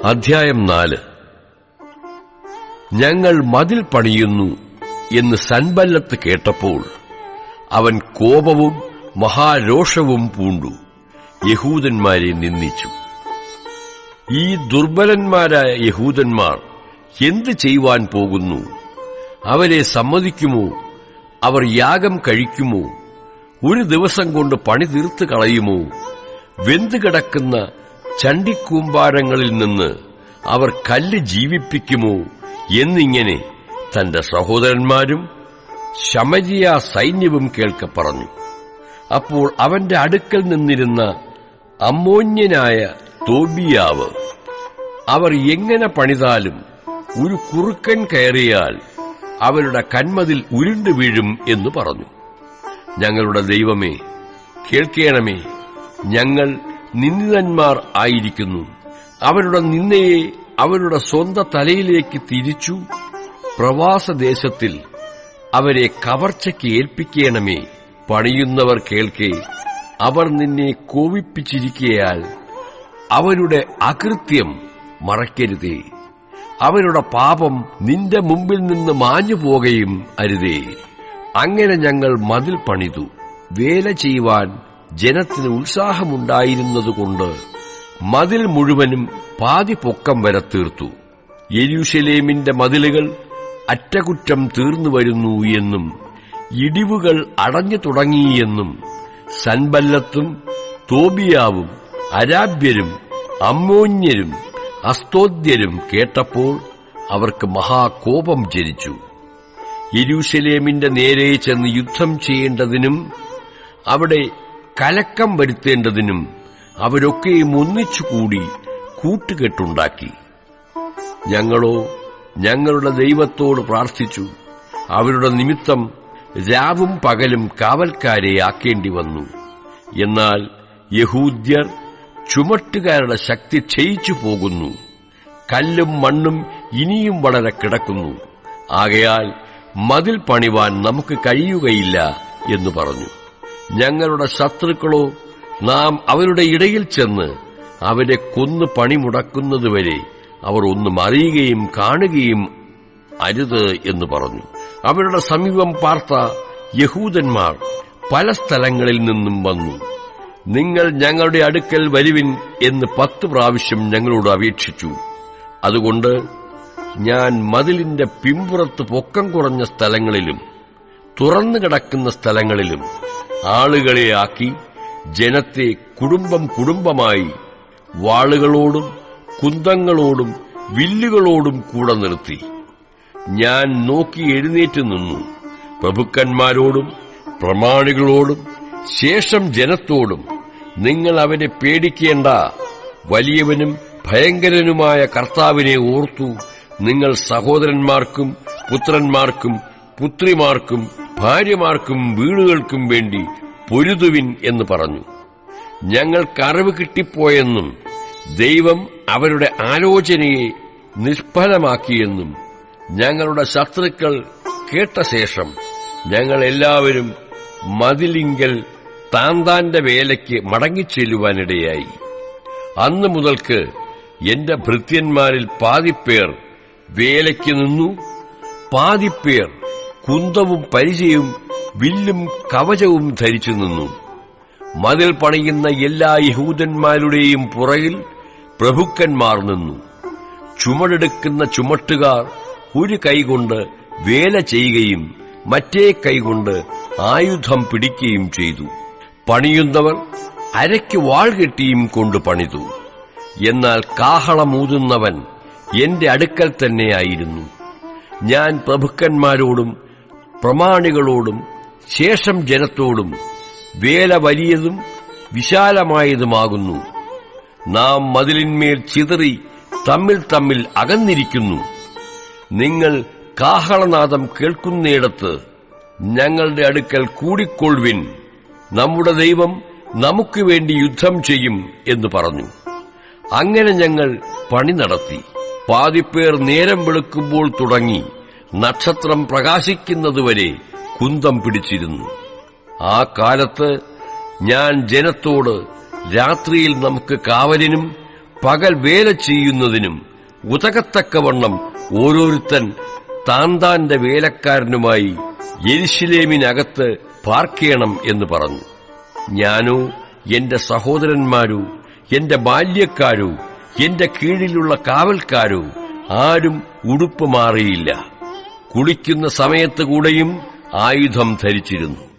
അധ്യായം 4. ഞങ്ങൾ മതിൽ പണിയുന്നു എന്ന് സൻബല്ലത്ത് കേട്ടപ്പോൾ അവൻ കോപവും മഹാരോഷവും പൂണ്ടു യഹൂദന്മാരെ നിന്ദിച്ചു. ഈ ദുർബലന്മാരായ യഹൂദന്മാർ എന്ത് ചെയ്യുവാൻ പോകുന്നു? അവരെ സമ്മതിക്കുമോ? അവർ യാഗം കഴിക്കുമോ? ഒരു ദിവസം കൊണ്ട് പണി തീർത്ത് കളയുമോ? വെന്തുകിടക്കുന്ന ചണ്ടിക്കൂമ്പാരങ്ങളിൽ നിന്ന് അവർ കല്ല് ജീവിപ്പിക്കുമോ എന്നിങ്ങനെ തന്റെ സഹോദരന്മാരും ശമരിയ സൈന്യവും കേൾക്കെ പറഞ്ഞു. അപ്പോൾ അവന്റെ അടുക്കൽ നിന്നിരുന്ന അമ്മോന്യനായ തോബിയാവ്, അവർ എങ്ങനെ പണിതാലും ഒരു കുറുക്കൻ കയറിയാൽ അവരുടെ കന്മതിൽ ഉരുണ്ടു വീഴും എന്ന് പറഞ്ഞു. ഞങ്ങളുടെ ദൈവമേ, കേൾക്കേണമേ, ഞങ്ങൾ നിന്ദിതന്മാർ ആയിരിക്കുന്നു. അവരുടെ നിന്ദയെ അവരുടെ സ്വന്തം തലയിലേക്ക് തിരിച്ചു. പ്രവാസദേശത്തിൽ അവരെ കവർച്ചയ്ക്ക് ഏൽപ്പിക്കണമേ. പണിയുന്നവർ കേൾക്കെ, അവർ നിന്നെ കോപിപ്പിച്ചിരിക്കയാൽ അവരുടെ അകൃത്യം മറയ്ക്കരുതേ. അവരുടെ പാപം നിന്റെ മുമ്പിൽ നിന്ന് മാഞ്ഞു പോകുകയും അരുതേ. അങ്ങനെ ഞങ്ങൾ മതിൽ പണിതു. വേല ചെയ്യുവാൻ ജനത്തിന് ഉത്സാഹമുണ്ടായിരുന്നതുകൊണ്ട് മതിൽ മുഴുവനും പാതി പൊക്കം വരെ തീർത്തു. യെരൂശലേമിന്റെ മതിലുകൾ അറ്റകുറ്റം തീർന്നു വരുന്നു എന്നും ഇടിവുകൾ അടഞ്ഞു തുടങ്ങിയെന്നും സൻബല്ലത്തും തോബിയാവും അരാബ്യരും അമ്മോന്യരും അസ്തോദ്യരും കേട്ടപ്പോൾ അവർക്ക് മഹാകോപം ജനിച്ചു. യെരൂശലേമിന്റെ നേരെ ചെന്ന് യുദ്ധം ചെയ്യേണ്ടതിനും അവിടെ കലക്കം വരുത്തേണ്ടതിനും അവരൊക്കെയും ഒന്നിച്ചുകൂടി കൂട്ടുകെട്ടുണ്ടാക്കി. ഞങ്ങളോ ഞങ്ങളുടെ ദൈവത്തോട് പ്രാർത്ഥിച്ചു. അവരുടെ നിമിത്തം രാവും പകലും കാവൽക്കാരെ ആക്കേണ്ടി വന്നു. എന്നാൽ യഹൂദ്യർ ചുമട്ടുകാരുടെ ശക്തി ക്ഷയിച്ചു പോകുന്നു. കല്ലും മണ്ണും ഇനിയും വളരെ കിടക്കുന്നു. ആകയാൽ മതിൽ പണിവാൻ നമുക്ക് കഴിയുകയില്ല എന്ന് പറഞ്ഞു. ഞങ്ങളുടെ ശത്രുക്കളോ, നാം അവരുടെ ഇടയിൽ ചെന്ന് അവരെ കൊന്നു പണി മുടക്കുന്നതുവരെ അവർ ഒന്നും അറിയുകയും കാണുകയും അരുത് എന്ന് പറഞ്ഞു. അവരുടെ സമീപം പാർത്ത യഹൂദന്മാർ പല സ്ഥലങ്ങളിൽ നിന്നും വന്നു. നിങ്ങൾ ഞങ്ങളുടെ അടുക്കൽ വരുവിൻ എന്ന് 10 പ്രാവശ്യം ഞങ്ങളോട് അപേക്ഷിച്ചു. അതുകൊണ്ട് ഞാൻ മതിലിന്റെ പിമ്പുറത്ത് പൊക്കം കുറഞ്ഞ സ്ഥലങ്ങളിലും തുറന്നു കിടക്കുന്ന സ്ഥലങ്ങളിലും ആളുകളെ ആക്കി ജനത്തെ കുടുംബം കുടുംബമായി വാളുകളോടും കുന്തങ്ങളോടും വില്ലുകളോടും കൂടെ നിർത്തി. ഞാൻ നോക്കി എഴുന്നേറ്റ് നിന്നു. പ്രഭുക്കന്മാരോടും പ്രമാണികളോടും ശേഷം ജനത്തോടും, നിങ്ങൾ അവനെ പേടിക്കേണ്ട, വലിയവനും ഭയങ്കരനുമായ കർത്താവിനെ ഓർത്തു നിങ്ങൾ സഹോദരന്മാർക്കും പുത്രന്മാർക്കും പുത്രിമാർക്കും ഭാര്യമാർക്കും വീടുകൾക്കും വേണ്ടി പൊരുതുവിൻ എന്ന് പറഞ്ഞു. ഞങ്ങൾക്കറിവ് കിട്ടിപ്പോയെന്നും ദൈവം അവരുടെ ആലോചനയെ നിഷ്ഫലമാക്കിയെന്നും ഞങ്ങളുടെ ശത്രുക്കൾ കേട്ട ശേഷം ഞങ്ങൾ എല്ലാവരും മതിലിങ്കൽ താന്താന്റെ വേലയ്ക്ക് മടങ്ങിച്ചെല്ലുവാനിടയായി. അന്നു മുതൽക്ക് എന്റെ ഭൃത്യന്മാരിൽ പാതിപ്പേർ വേലയ്ക്ക് നിന്നു, പാതിപ്പേർ കുന്തവും പരിചയും വില്ലും കവചവും ധരിച്ചു നിന്നു. മതിൽ പണിയുന്ന എല്ലാ യഹൂദന്മാരുടെയും പുറകിൽ പ്രഭുക്കന്മാർ നിന്നു. ചുമടെടുക്കുന്ന ചുമട്ടുകാർ ഒരു കൈകൊണ്ട് വേല ചെയ്യുകയും മറ്റേ കൈകൊണ്ട് ആയുധം പിടിക്കുകയും ചെയ്തു. പണിയുന്നവർ അരയ്ക്ക് വാൾ കെട്ടിയും കൊണ്ട് പണിതു. എന്നാൽ കാഹളമൂതുന്നവൻ എന്റെ അടുക്കൽ തന്നെയായിരുന്നു. ഞാൻ പ്രഭുക്കന്മാരോടും പ്രമാണികളോടും ശേഷം ജനത്തോടും, വേല വലിയതും വിശാലമായതുമാകുന്നു. നാം മതിലിന്മേൽ ചിതറി തമ്മിൽ തമ്മിൽ അകന്നിരിക്കുന്നു. നിങ്ങൾ കാഹളനാദം കേൾക്കുന്നിടത്ത് ഞങ്ങളുടെ അടുക്കൽ കൂടിക്കൊള്ളുവിൻ. നമ്മുടെ ദൈവം നമുക്ക് വേണ്ടി യുദ്ധം ചെയ്യും എന്ന് പറഞ്ഞു. അങ്ങനെ ഞങ്ങൾ പണി നടത്തി. പാതിപ്പേർ നേരം വെളുക്കുമ്പോൾ തുടങ്ങി നക്ഷത്രം പ്രകാശിക്കുന്നതുവരെ കുന്തം പിടിച്ചിരുന്നു. ആ കാലത്ത് ഞാൻ ജനത്തോട്, രാത്രിയിൽ നമുക്ക് കാവലിനും പകൽ വേല ചെയ്യുന്നതിനും ഉതകത്തക്കവണ്ണം ഓരോരുത്തൻ താന്താന്റെ വേലക്കാരനുമായി യെരുശലേമിനകത്ത് പാർക്കേണം എന്ന് പറഞ്ഞു. ഞാനോ എന്റെ സഹോദരന്മാരോ എന്റെ ബാല്യക്കാരോ എന്റെ കീഴിലുള്ള കാവൽക്കാരോ ആരും ഉടുപ്പ് മാറിയില്ല. കുളിക്കുന്ന സമയത്തുകൂടെയും ആയുധം ധരിച്ചിരുന്നു.